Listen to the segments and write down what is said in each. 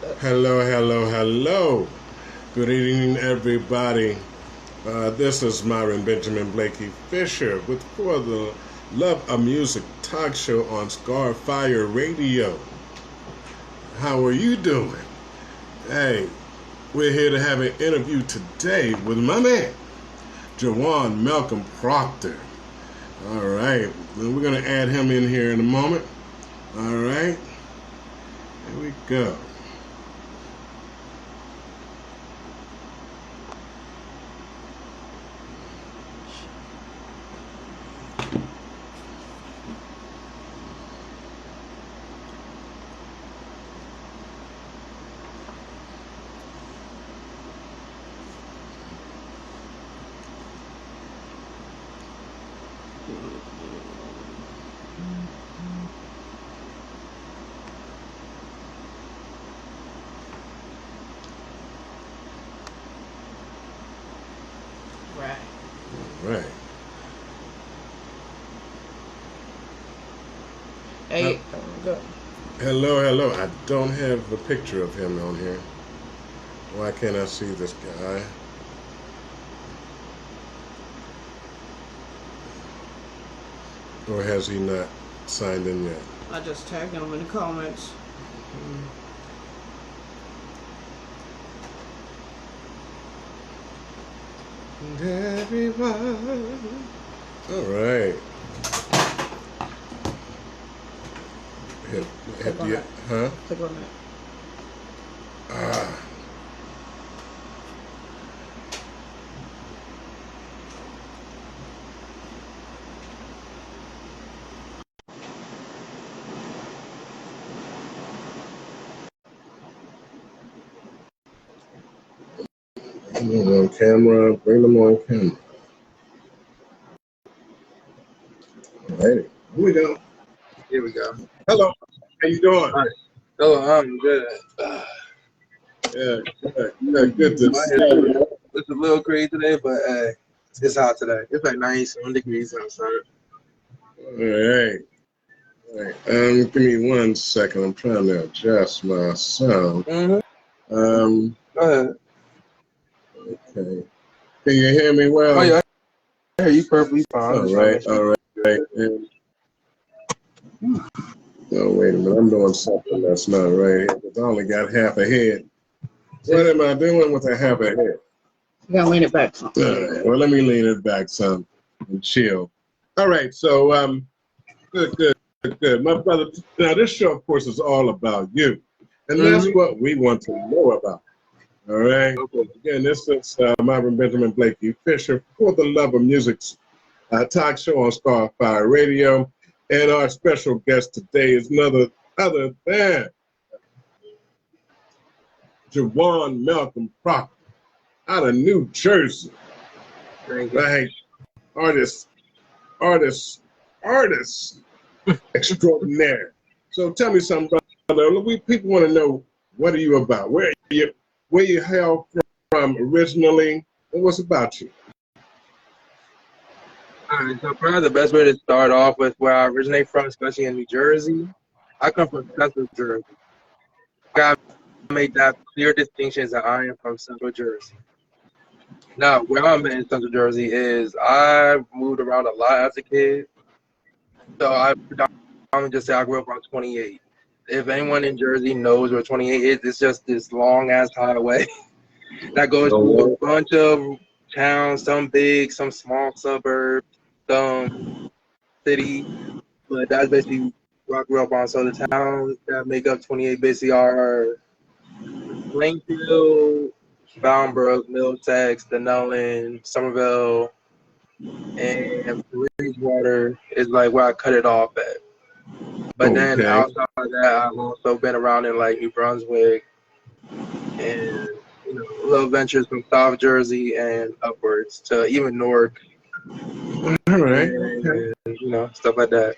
Hello, hello, hello. Good evening, everybody. This is Myron Benjamin Blakey Fisher with For the Love of Music talk show on Scarfire Radio. How are you doing? Hey, we're here to have an interview today with my man, Jawan Malcolm Proctor. All right, we're going to add him in here in a moment. All right, here we go. Right. Right. Hey, go. Hello, hello. I don't have a picture of him on here. Why can't I see this guy? Or has he not signed in yet? I just tagged him in the comments. And everyone. All right. Click on the, it. huh? Click on it. Ah. Bring them on camera. Bring them on camera. All right. Here we go. Here we go. Hello. How you doing? All right. Hello, I'm good. Yeah, good to see you. It's a little crazy today, but it's hot today. It's like 91 degrees outside. All right. All right. Give me 1 second. I'm trying to adjust my sound. Go ahead. Okay. Can you hear me well? Oh, yeah. I hear you perfectly fine. All right. All right. No, wait a minute. I'm doing something that's not right here. I only got half a head. What am I doing with a half a head? You gotta lean it back some. All right. Well, let me lean it back some and chill. All right. So, good. My brother, now this show, of course, is all about you. And that's what we want to know about. All right. Okay. Again, this is Myron Benjamin Blakey Fisher for the Love of Music talk show on Starfire Radio. And our special guest today is none other than Jawan Malcolm Proctor out of New Jersey. Right. Artist extraordinaire. So tell me something, brother. People want to know, what are you about? Where you hail from originally, and what's about you? All right, so probably the best way to start off with where I originate from, especially in New Jersey. I come from Central Jersey. I gotta make that clear distinction that I am from Central Jersey. Now, where I'm in Central Jersey is I moved around a lot as a kid. So I predominantly just say I grew up on 28. If anyone in Jersey knows where 28 is, it's just this long ass highway that goes through a bunch of towns, some big, some small suburbs, some city. But that's basically where I grew up on. So the towns that make up 28 basically are Plainfield, Boundbrook, Middlesex, Denellen, Somerville, and Bridgewater is like where I cut it off at. But then outside of that, I've also been around in like New Brunswick and little ventures from South Jersey and upwards to even Newark. All right. And, stuff like that.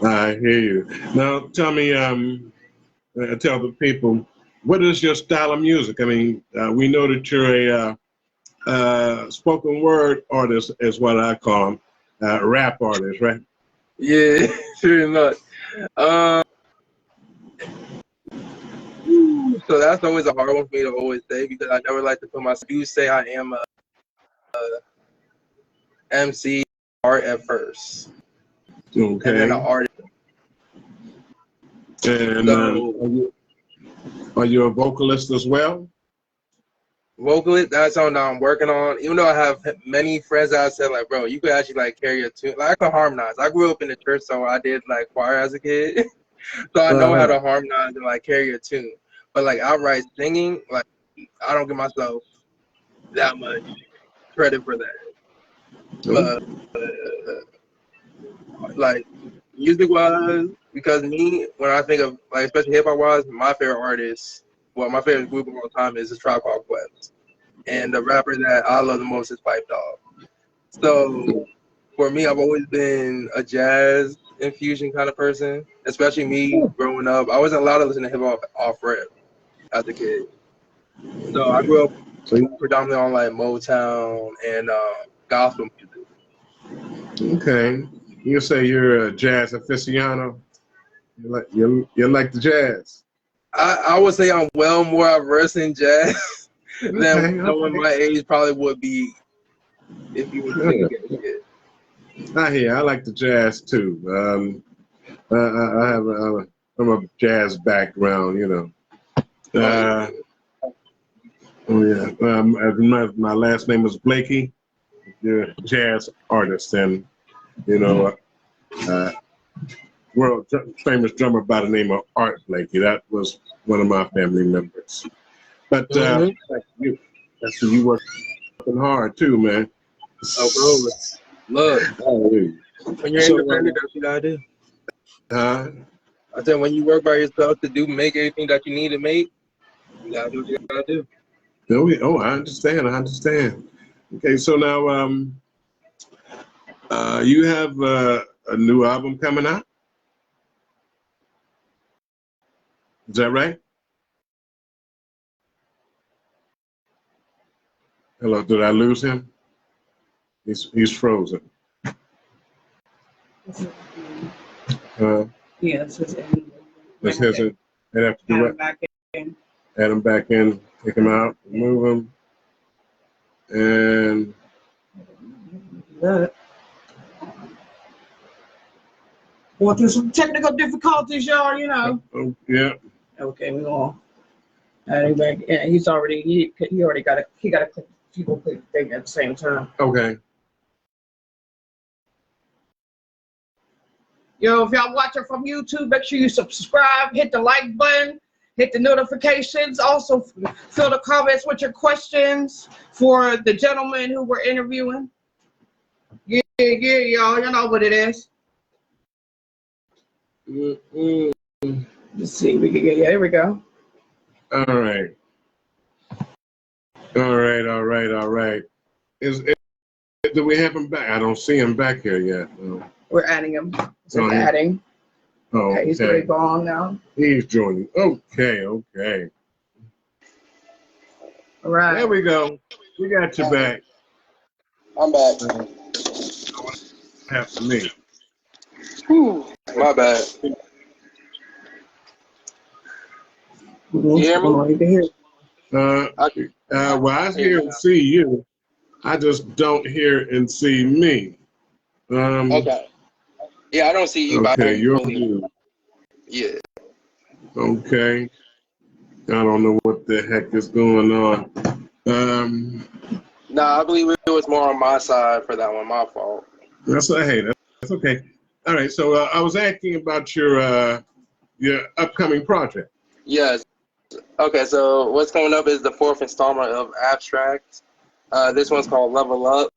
I hear you. Now tell me, tell the people, what is your style of music? I mean, we know that you're a spoken word artist, is what I call them, rap artist, right? Yeah, pretty much. So that's always a hard one for me to always say because I never like to put myself. I do say I am a MC art at first, and then an Okay. artist. And So are you a vocalist as well? vocalist, that's something that I'm working on. Even though I have many friends that I said like, bro, you could actually like carry a tune. Like I can harmonize. I grew up in the church, so I did like choir as a kid, so I know how Uh-huh. to harmonize and like carry a tune. But like outright singing, like I don't give myself that much credit for that. Oh, But like music wise, because me, when I think of like especially hip hop wise, my favorite artist, well, my favorite group of all time is the Tribe Called Quest, and the rapper that I love the most is Pipe Dog. So for me, I've always been a jazz infusion kind of person, especially me growing up. I wasn't allowed to listen to hip hop off rip as a kid, so I grew up so predominantly on like Motown and gospel music. okay. You say you're a jazz aficionado. You like the jazz. I would say I'm well more versed in jazz than Okay. someone Okay. my age probably would be if you were to take a guess. I hear. I like the jazz too. I have I'm a jazz background, you know. Uh, oh yeah. My last name is Blakey. You're a jazz artist, and you know, uh, world famous drummer by the name of Art Blakey. That was one of my family members. But like you, that's you working hard too, man. Oh, bro, look, Hallelujah. when you're So, independent, that's what you gotta do. uh, I said when you work by yourself to make everything that you need to make, you gotta do what you gotta do. I understand. I understand. Okay, so now, you have a new album coming out. Is that right? Hello, did I lose him? He's frozen. Yes, it's in. That's his. I'd have to do it. Back in. Add him back in. Take him out. Remove him. And Good. Going through some technical difficulties, y'all, you know. oh yeah. Okay, we all. Adding back, yeah, he's already he already got a click people click thing at the same time. Okay. Yo, if y'all watching from YouTube, make sure you subscribe, hit the like button, hit the notifications. Also, fill the comments with your questions for the gentleman who we're interviewing. Yeah, y'all. You know what it is. Let's see. Yeah, there we go. All right. All right. Do we have him back? I don't see him back here yet. No. We're adding him. So adding. Oh, okay, he's already gone now. He's joining. Okay. All right. There we go. We got you back. I'm back. Half to me. Whew, my bad. You hear me? Well, I hear and see you. I just don't hear and see me. Okay. Yeah, I don't see you. Okay, you're you. Yeah. Okay. I don't know what the heck is going on. Nah, I believe it was more on my side for that one. My fault. That's okay. All right. So I was asking about your upcoming project. Yes. Okay, so what's coming up is the 4th installment of Abstract. This one's called Level Up.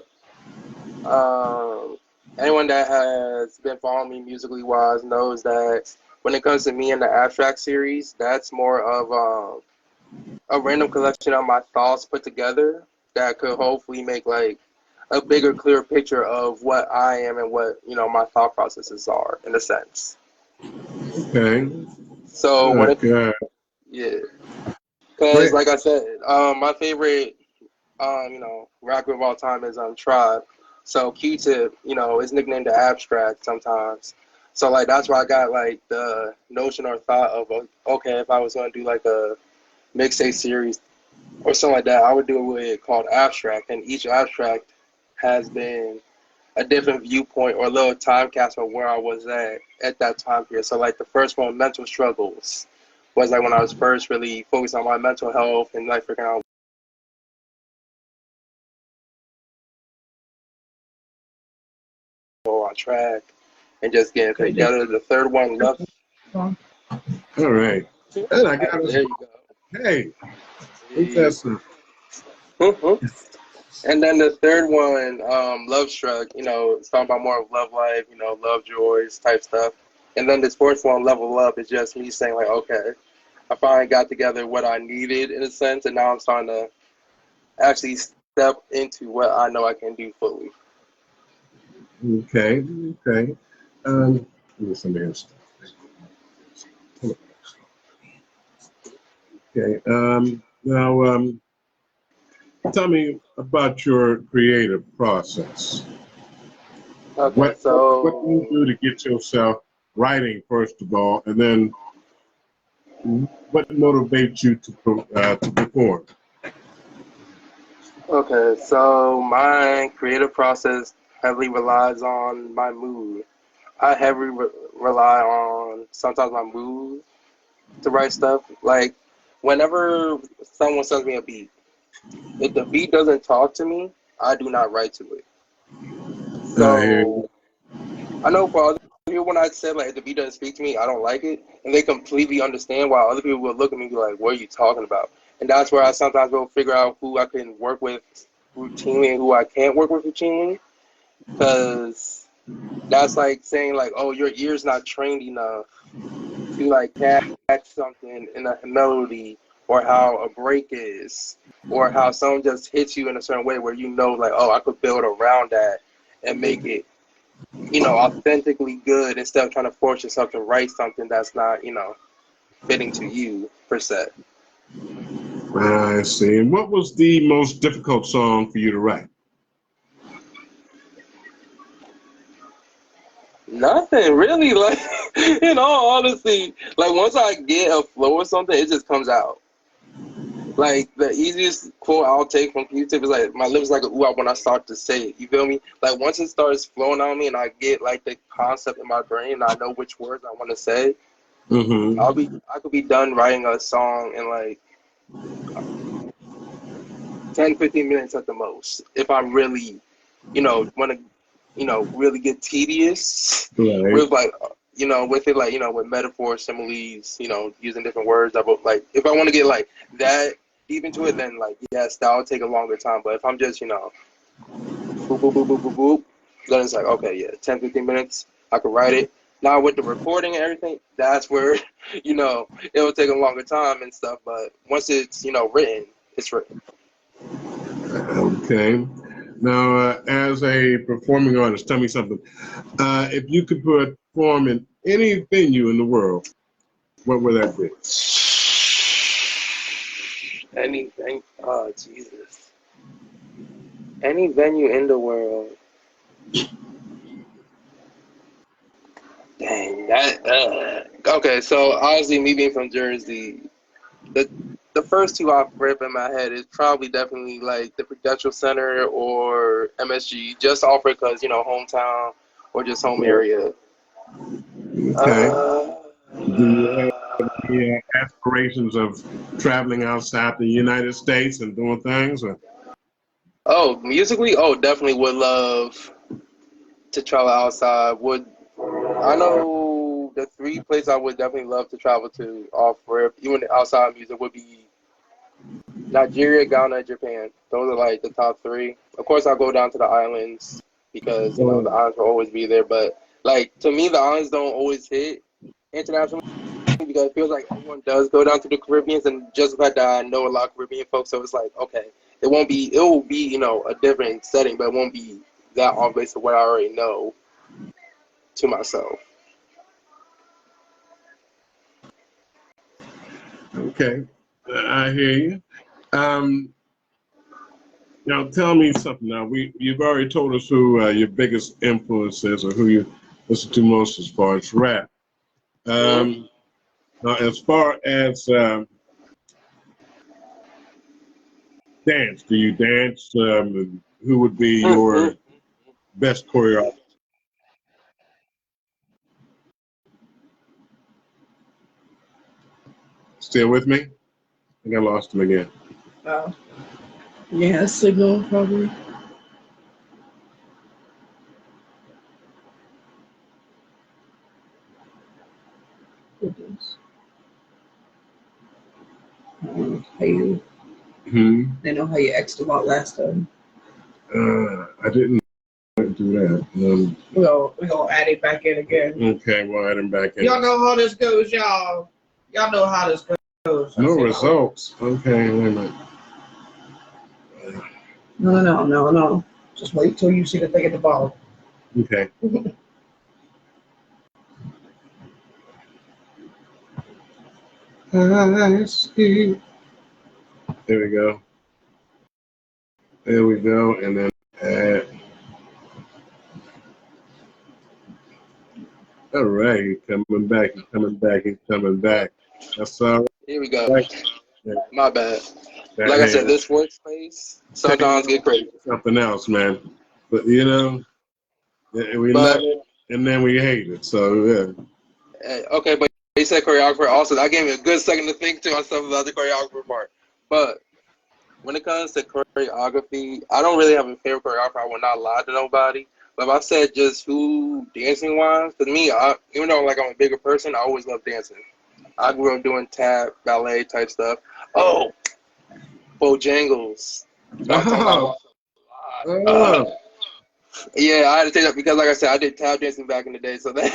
Anyone that has been following me musically wise knows that when it comes to me and the Abstract series, that's more of a random collection of my thoughts put together that could hopefully make like a bigger, clearer picture of what I am and what, you know, my thought processes are in a sense. Okay. So yeah, because like I said, my favorite, rapper of all time is Tribe. So Q-Tip, is nicknamed the Abstract sometimes. So like that's why I got like the notion or thought of okay, if I was gonna do like a mixtape series or something like that. I would do it with called Abstract, and each abstract has been a different viewpoint or a little time capsule of where I was at that time period. So like the first one, Mental Struggles, was like when I was first really focused on my mental health and like figuring out on track and just getting together. The third one, Love. All right. And I got There you go. Hey, what's that sound? And then the third one, Love Struck, you know, it's talking about more of love life, you know, love joys type stuff. And then this fourth one, Level Up, is just me saying like, okay, I finally got together what I needed in a sense, and now I'm starting to actually step into what I know I can do fully. Okay, okay. Give me some answer. Okay. Now, tell me about your creative process. Okay, What so do you do to get yourself writing first of all, and then what motivates you to perform? okay, so my creative process heavily relies on my mood. I heavily rely on sometimes my mood to write stuff. Like whenever someone sends me a beat, if the beat doesn't talk to me, I do not write to it. So I know for other people, when I said like if the beat doesn't speak to me, I don't like it, and they completely understand. While other people will look at me and be like, "What are you talking about?" And that's where I sometimes will figure out who I can work with routinely and who I can't work with routinely, because that's like saying like, "Oh, your ear's not trained enough to like catch something in a melody, or how a break is, or how someone just hits you in a certain way where you know like, oh, I could build around that and make it, you know, authentically good instead of trying to force yourself to write something that's not, you know, fitting to you per se." I see. And what was the most difficult song for you to write? Nothing really, like in all honesty, like once I get a flow or something, it just comes out. Like the easiest quote I'll take from YouTube is like, my lips like a ooh when I start to say it. You feel me? Like once it starts flowing on me and I get like the concept in my brain and I know which words I want to say, I could be done writing a song in like 10, 15 minutes at the most. If I'm really, you know, want to, you know, really get tedious Right. with like, you know, with it, like, you know, with metaphors, similes, you know, using different words. Like, if I want to get like that deep into it, then like, yes, that'll take a longer time. But if I'm just, you know, boop, boop, boop, boop, boop, boop, then it's like, okay, yeah, 10, 15 minutes, I could write it. Now with the recording and everything, that's where, you know, it will take a longer time and stuff. But once it's, you know, written, it's written. Okay. Now, as a performing artist, tell me something. If you could perform in any venue in the world, what would that be? Anything? Oh, Jesus. Any venue in the world. Dang, that. Okay, so obviously, me being from Jersey, the first two off rip in my head is probably definitely like the Prudential Center or MSG, just off it because, you know, hometown or just home area. Okay. Do you have any aspirations of traveling outside the United States and doing things? Or? Oh, musically, oh, definitely would love to travel outside. I know the three places I would definitely love to travel to off rip, even outside of music, would be Nigeria, Ghana, and Japan. Those are like the top three. Of course, I'll go down to the islands because, you know, the islands will always be there. But like to me, the islands don't always hit internationally because it feels like everyone does go down to the Caribbean, and just the fact that I know a lot of Caribbean folks, so it's like, okay, it will be, you know, a different setting, but it won't be that off base of what I already know to myself. Okay, I hear you. Um, Now, tell me something. Now, you've already told us who your biggest influence is, or who you listen to most as far as rap. Mm-hmm. Now, as far as dance? Do you dance? Who would be your best choreographer? Still with me? I think I lost him again. Yeah, signal probably. How you? They know how you asked about last time. I didn't do that. We're gonna add it back in again. Okay, we'll add him back in. Y'all know how this goes, y'all. Y'all know how this goes. No results. Okay, wait a minute. No. Just wait till you see the thing at the bottom. Okay. I see. There we go. There we go. And then add. All right, he's coming back. He's coming back. That's all right. Here we go. Right. Yeah. My bad. Like I said, this workspace sometimes get crazy. Something else, man. But we love it and then we hate it. So yeah. Okay, but you said choreographer also. That gave me a good second to think to myself about the choreographer part. But when it comes to choreography, I don't really have a favorite choreographer. I will not lie to nobody. But if I said just who dancing wise, to me, even though like I'm a bigger person, I always love dancing. I grew up doing tap, ballet type stuff. Oh, Bojangles. Yeah, I had to take that because, like I said, I did tap dancing back in the day. So that.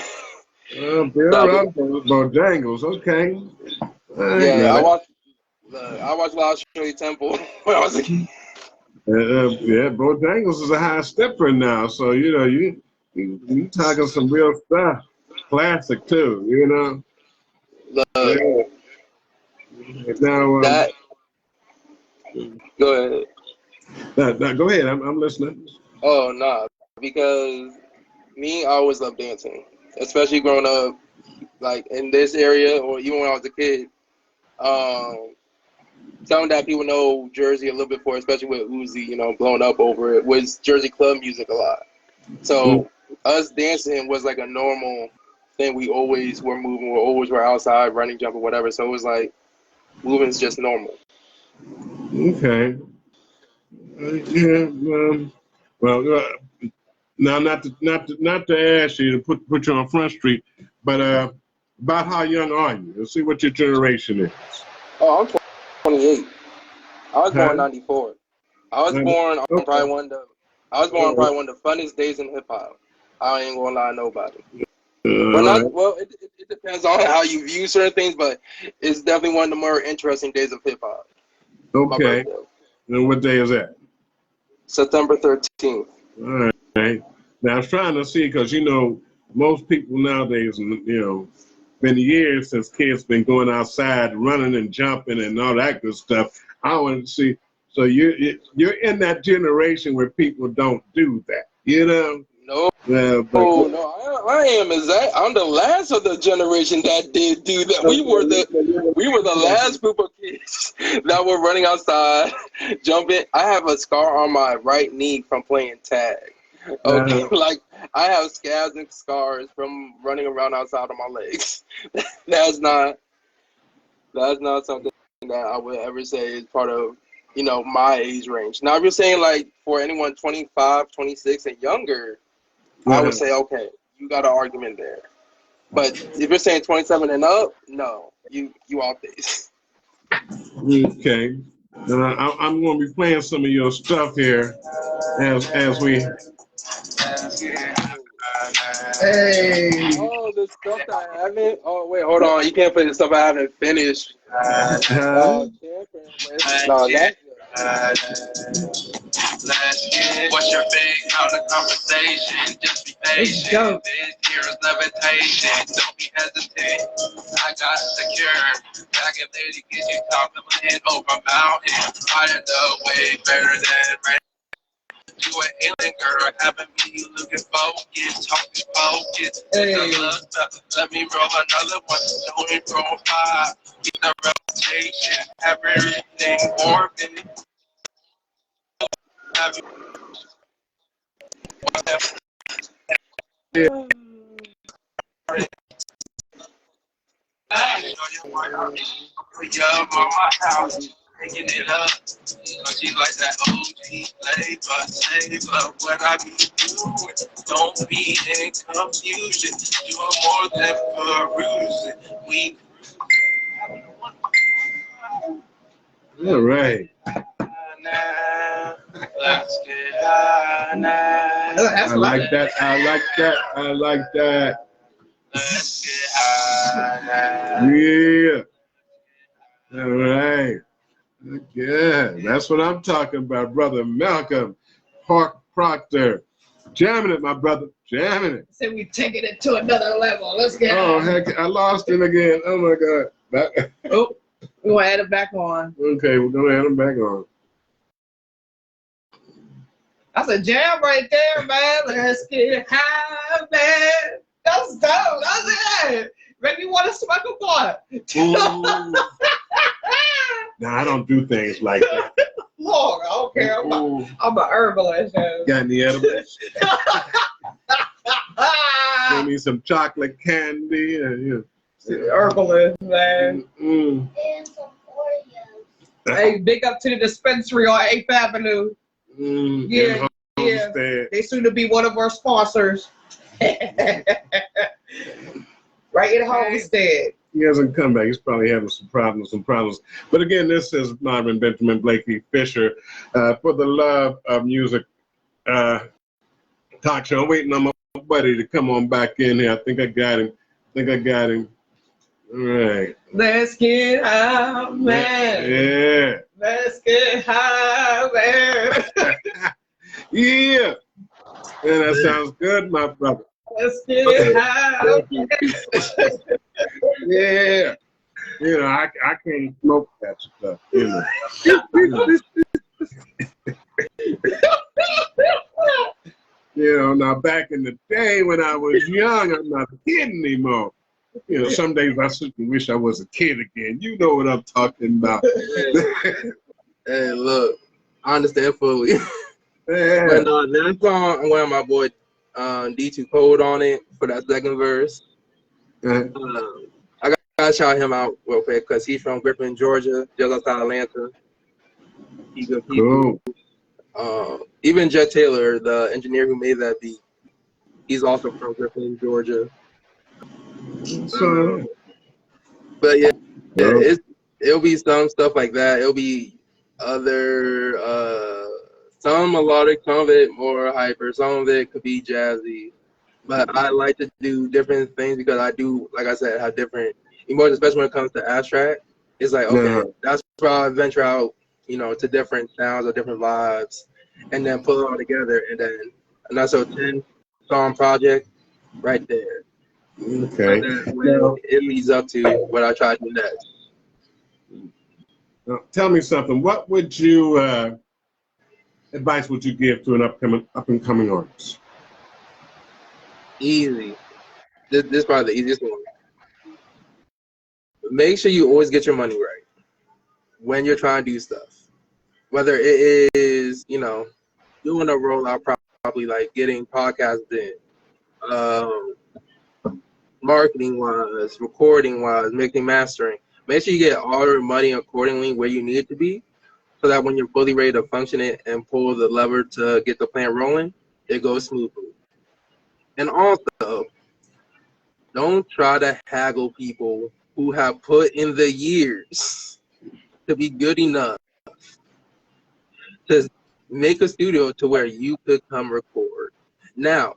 Bojangles, okay. I watched Wild Shirley Temple when I was a kid. Yeah, Bojangles is a high stepper now, so you talking some real stuff, classic too, Yeah. Now, go ahead. No, go ahead. I'm listening. Oh no, because I always loved dancing, especially growing up, like in this area, or even when I was a kid. Something that people know Jersey a little bit for, especially with Uzi, blowing up over it, was Jersey club music a lot. So us dancing was like a normal thing. We always were moving. We always were outside, running, jumping, whatever. So it was like moving's just normal. Okay. Now not to ask you to put you on Front Street, but about how young are you? Let's see what your generation is. Oh, I'm 28. I was born in '94. I was born on probably one of the funnest days in hip hop. I ain't gonna lie to nobody. It depends on how you view certain things, but it's definitely one of the more interesting days of hip hop. Okay. And what day is that? September 13th. All right. Now I was trying to see because most people nowadays, been years since kids been going outside, running and jumping and all that good stuff. I want to see. So you're in that generation where people don't do that, No, no, I am. I'm the last of the generation that did do that. We were the last group of kids that were running outside, jumping. I have a scar on my right knee from playing tag. Okay, like I have scabs and scars from running around outside on my legs. That's not something that I would ever say is part of my age range. Now if you're saying like for anyone 25, 26 and younger, I would say okay, you got an argument there. But if you're saying 27 and up, no, you off base. Okay. I'm going to be playing some of your stuff here as we. Hey. Oh, the stuff that I haven't. Oh wait, hold on. You can't play the stuff I haven't finished. No, that's What's your big on the conversation? Just be patient. This year is levitation. Don't be hesitant. I got secure. Back in there to get you complimented over mountain. Higher the way better than rain. You an alien girl, having me looking focused, talking focused. Hey. Let me roll another one. Don't roll five. Get the reputation. Have everything orbit. Mama house, taking it up. She like that OG flavor, savor. What I be doing, don't be in confusion. You are more than perusing. We. All right. Now, let's get high now. That's I like that. I like that. I like that. Let's get high now. Yeah. All right. Good. That's what I'm talking about, brother Malcolm Proctor. Jamming it, my brother. Jamming it. So we taking it to another level. Let's get Oh, heck, I lost it again. Oh, my God. Oh, we're going to add it back on. Okay, we're going to add them back on. That's a jam right there, man. Let's get high, man. That's dope. That's it. Make me want to smoke a blunt. Now, I don't do things like that. Lord, I don't care. I'm a herbalist. Got any edibles? Give me some chocolate candy. And, Herbalist, man. Mm. And some Oreos. Hey, big up to the dispensary on 8th Avenue. Mm. Yeah, And yeah. Homestead. They soon to be one of our sponsors. Right in Homestead. He hasn't come back. He's probably having some problems. But again, this is Myron Benjamin Blakey Fisher for the Love of Music talk show. I'm waiting on my buddy to come on back in here. I think I got him. All right. Let's get high, man. Yeah. Let's get high, man. Yeah. And that sounds good, my brother. Let's get high. Yeah. You know, I can't smoke that stuff, you know. You know, now back in the day when I was young, I'm not a kid anymore. You know, some days I sit and wish I was a kid again. You know what I'm talking about. Hey, look, I understand fully. Yeah. But that song, I'm going to my boy D2 Code on it for that second verse. I gotta shout him out real quick because he's from Griffin, Georgia, just outside Atlanta. He's good people. Cool. Even Jet Taylor, the engineer who made that beat, he's also from Griffin, Georgia. So, But yeah, it'll be some stuff like that. It'll be other some melodic, some of it more hyper, some of it could be jazzy. But I like to do different things because I do, like I said, have different emotions, especially when it comes to abstract. It's like, okay, that's where I venture out, you know, to different sounds or different vibes, and then pull it all together, and then a nice little 10-song project right there. okay. Well, it leads up to what I try to do next. Now, tell me something. What would you advice would you give to an up and coming artist? Easy. This is probably the easiest one. Make sure you always get your money right when you're trying to do stuff. Whether it is, you know, doing a rollout properly, like getting podcasts in, marketing wise, recording wise, mixing, mastering. Make sure you get all your money accordingly where you need it to be, so that when you're fully ready to function it and pull the lever to get the plan rolling, it goes smoothly. And also, don't try to haggle people who have put in the years to be good enough to make a studio to where you could come record. Now,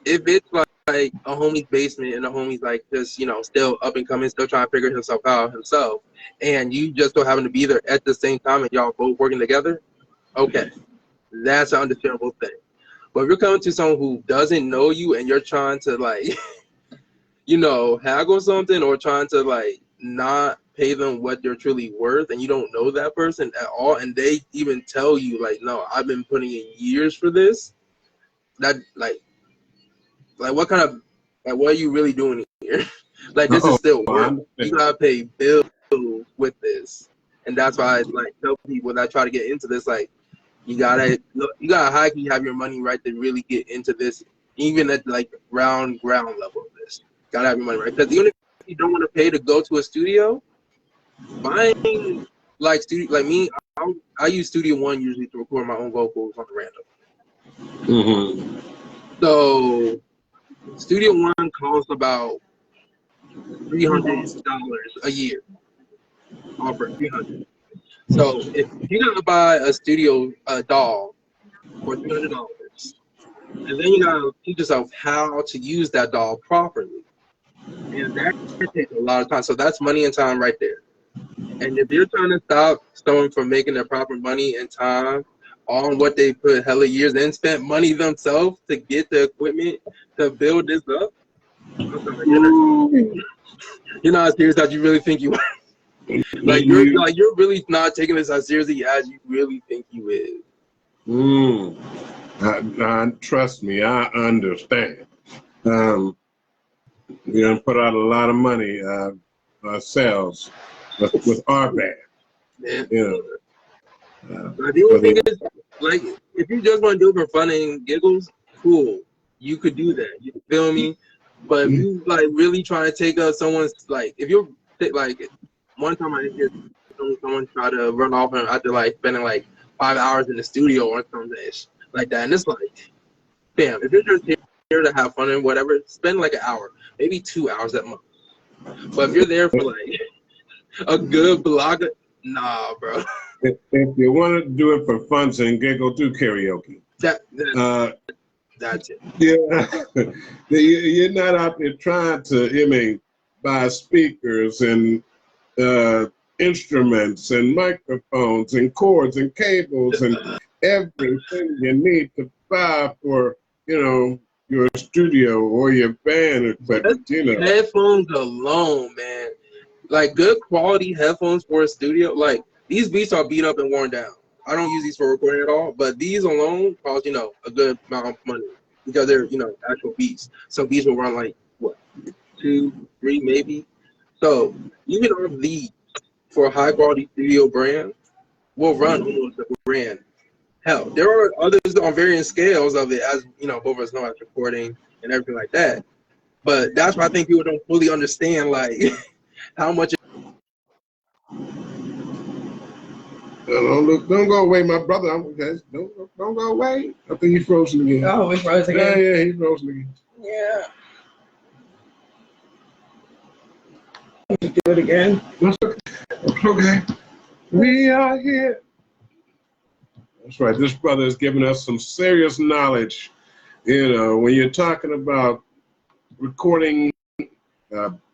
if it's like a homie's basement and the homie's like just, you know, still up and coming, still trying to figure himself out himself, and you just don't happen to be there at the same time and y'all both working together, okay, that's an understandable thing. But if you're coming to someone who doesn't know you and you're trying to, like, you know, haggle something or trying to, like, not pay them what they're truly worth, and you don't know that person at all, and they even tell you, like, no, I've been putting in years for this, that, like what kind of, like, what are you really doing here? Like, this is still work. You gotta pay bills with this. And that's why I, like, tell people that try to get into this, like, You gotta high key have your money right to really get into this, even at like ground level of this. Gotta have your money right, because even if you don't want to pay to go to a studio, buying like studio like me, I use Studio One usually to record my own vocals on random. Mm-hmm. So Studio One costs about $300 a year. Offer $300. So if you're gonna buy a studio DAW for $300, and then you gotta teach yourself how to use that DAW properly, and that takes a lot of time. So that's money and time right there. And if you're trying to stop someone from making their proper money and time on what they put hella years and spent money themselves to get the equipment to build this up, I'm sorry, you're not as serious as you really think you are. You're really not taking this as seriously as you really think you is. Trust me, I understand. We done put out a lot of money ourselves with our band. Yeah. You know, If you think it's like, if you just want to do it for fun and giggles, cool, you could do that. You feel me? But if you like really trying to take up someone's, like, if you're like, one time I did hear someone try to run off after like spending like 5 hours in the studio or something like that, and it's like, damn, if you're just here to have fun and whatever, spend like an hour, maybe 2 hours at most. But if you're there for like a good block, nah, bro. If you want to do it for fun and giggle, do karaoke. That's it. Yeah, you're not out there trying to, buy speakers and instruments and microphones and cords and cables and everything you need to buy for, your studio or your band equipment. Headphones alone, man. Like good quality headphones for a studio. Like these beats are beat up and worn down. I don't use these for recording at all, but these alone cost, a good amount of money because they're, actual beats. Some beats will run like what, 2, 3 maybe. So even on these for a high quality studio brand will run almost $1,000. Hell, there are others on varying scales of it, as both of us know, as recording and everything like that. But that's why I think people don't fully understand like how much. Don't go away, my brother. Don't go away. I think he's frozen again. Oh, he's frozen again. Yeah, he's frozen again. Yeah. Do it again. Okay. We are here. That's right. This brother is giving us some serious knowledge. When you're talking about recording,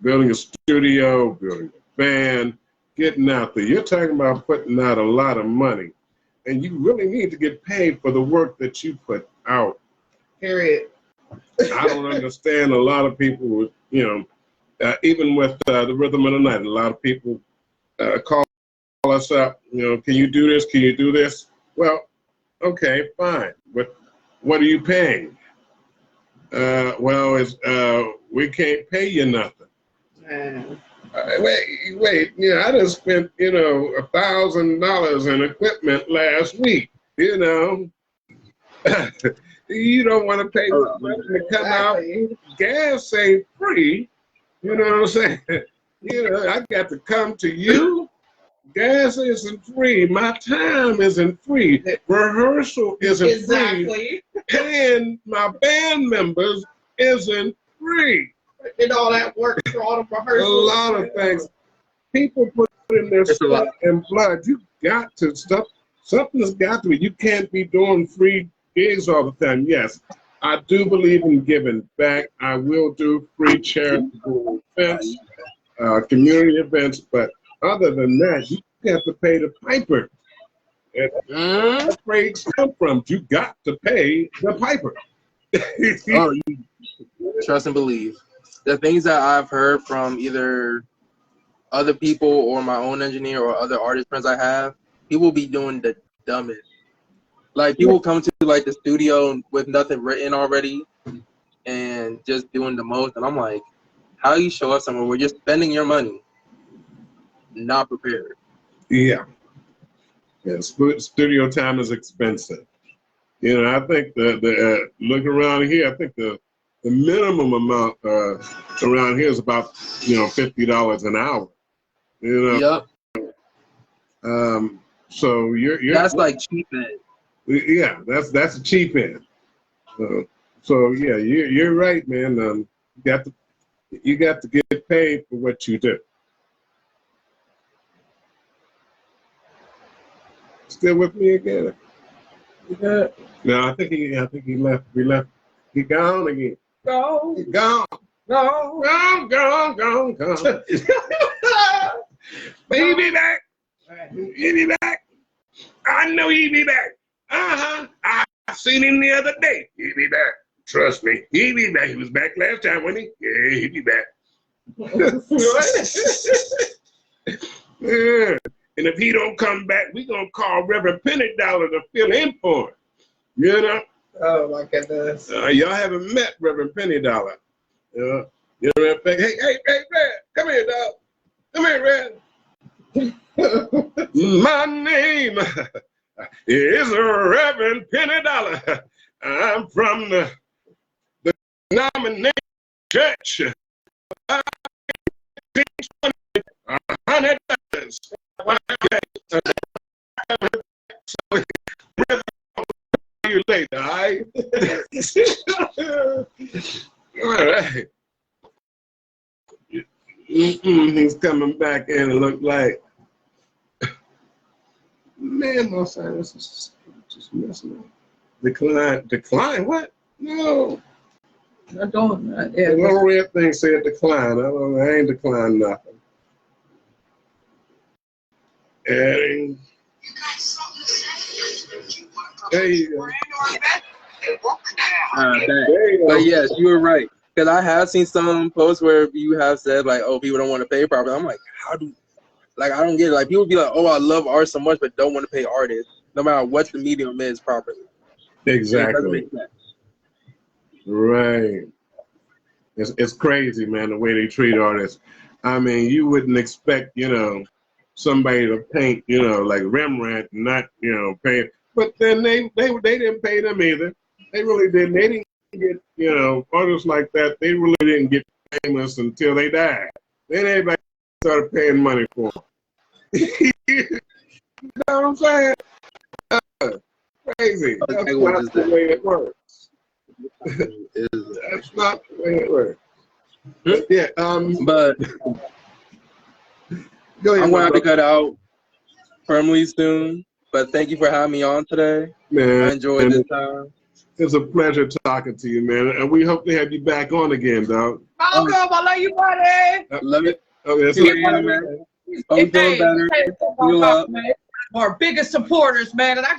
building a studio, building a band, getting out there, you're talking about putting out a lot of money. And you really need to get paid for the work that you put out. Period. I don't understand a lot of people, even with the Rhythm of the Night, a lot of people call us up, can you do this? Can you do this? Well, okay, fine. But what are you paying? We can't pay you nothing. Wait, I just spent, $1,000 in equipment last week, You don't want to pay to come out. Gas ain't free. You know what I'm saying? I got to come to you. Gas isn't free. My time isn't free. Rehearsal isn't free. Paying my band members isn't free. Did all that work for all the rehearsals. A lot of things. People put in their sweat and blood. You got to stuff. Something's got to be. You can't be doing free gigs all the time. Yes, I do believe in giving back. I will do free charitable events, community events, but other than that, you have to pay the piper. And that's where it comes from. You got to pay the piper. Oh, you trust and believe. The things that I've heard from either other people or my own engineer or other artist friends I have, people be doing the dumbest. Like people come to like the studio with nothing written already and just doing the most. And I'm like, how do you show up somewhere where you're spending your money not prepared? Yeah. Yeah, studio time is expensive. You know, I think the look around here. I think the minimum amount around here is about $50 an hour. You know, Yep. so you're That's like cheap end. yeah, that's a cheap end. So yeah, you're right, man. You got to get paid for what you do. Still with me again? Yeah. No, I think he left. We left. He gone again. Go, Gone. go. Gone. He be back. He be back. I know he be back. I seen him the other day. He be back. Trust me. He be back. He was back last time, wasn't he? Yeah, he be back. Yeah. And if he don't come back, we gonna call Reverend Penny Dollar to fill in for him. You know? Oh my goodness. Y'all haven't met Reverend Penny Dollar. You know, hey, Red, come here, dog. Come here, Red. My name is Reverend Penny Dollar. I'm from the denomination church. $100. You later, all right? All right. He's coming back in and look like, man, my sinus is just messing up. Decline? What? No. I don't. The little red thing said decline. I ain't declined nothing. Adding. There you go. But yes, you were right. Because I have seen some posts where you have said like, "Oh, people don't want to pay properly." I'm like, I don't get it. Like people be like, "Oh, I love art so much, but don't want to pay artists, no matter what the medium is properly." Exactly. Right. It's crazy, man, the way they treat artists. I mean, you wouldn't expect, somebody to paint, like Rembrandt, not, pay. But then they didn't pay them either. They really didn't. They didn't get, artists like that. They really didn't get famous until they died. Then everybody started paying money for them. You know what I'm saying? Crazy. That's not the way it works. That's not the way it works. Yeah. But go ahead, I'm gonna have to cut out firmly soon. But thank you for having me on today. Man, I enjoyed this time. It's a pleasure talking to you, man. And we hope to have you back on again, dog. Welcome. I love you, buddy. Love it. Okay, that's man. I'm feeling better. You up. Our biggest supporters, man, and I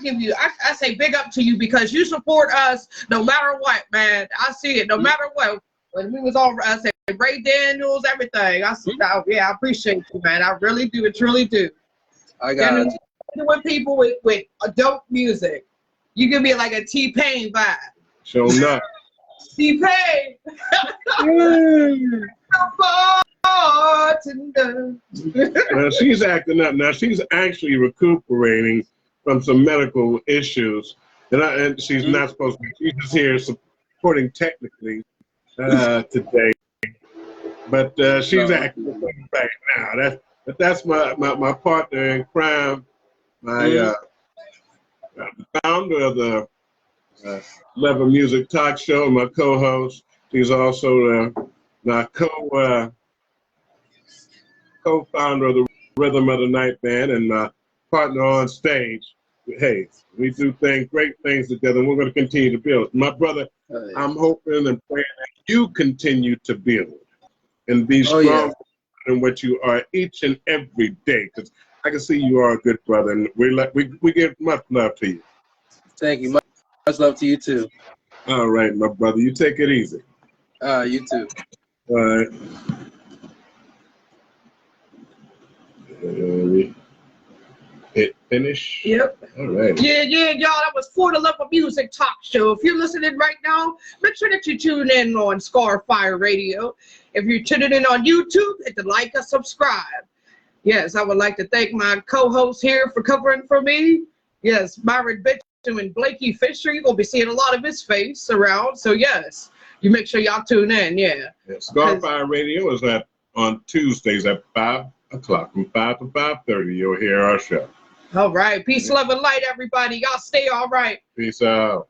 say big up to you because you support us no matter what, man. I see it no matter what. When we was all, I said Ray Daniels, everything. I I appreciate you, man. I really do, it truly do. I got it. Doing people with adult music, you give me like a T-Pain vibe. Show enough. T-Pain. She's acting up now. She's actually recuperating from some medical issues, and she's not supposed to be. She's just here supporting technically today, but she's acting right now. That's my partner in crime, my founder of the Love of Music Talk Show, my co-host. She's also my co-founder of the Rhythm of the Night Band and my partner on stage. Hey, we do great things together, and we're going to continue to build. My brother, I'm hoping and praying that you continue to build and be strong in what you are each and every day, because I can see you are a good brother, and we give much love to you. Thank you. Much love to you, too. All right, my brother. You take it easy. You too. All right. Hit finish. Yep. All right. Yeah, y'all. That was For the Love of Music Talk Show. If you're listening right now, make sure that you tune in on Scarfire Radio. If you're tuning in on YouTube, hit the like or subscribe. Yes, I would like to thank my co-host here for covering for me. Yes, Myron Benjamin Blakey Fisher. You're going to be seeing a lot of his face around. So, yes, you make sure y'all tune in. Yeah. Cigar Fire Radio is on Tuesdays at 5 o'clock. From 5 to 5:30, you'll hear our show. All right. Peace, love, and light, everybody. Y'all stay all right. Peace out.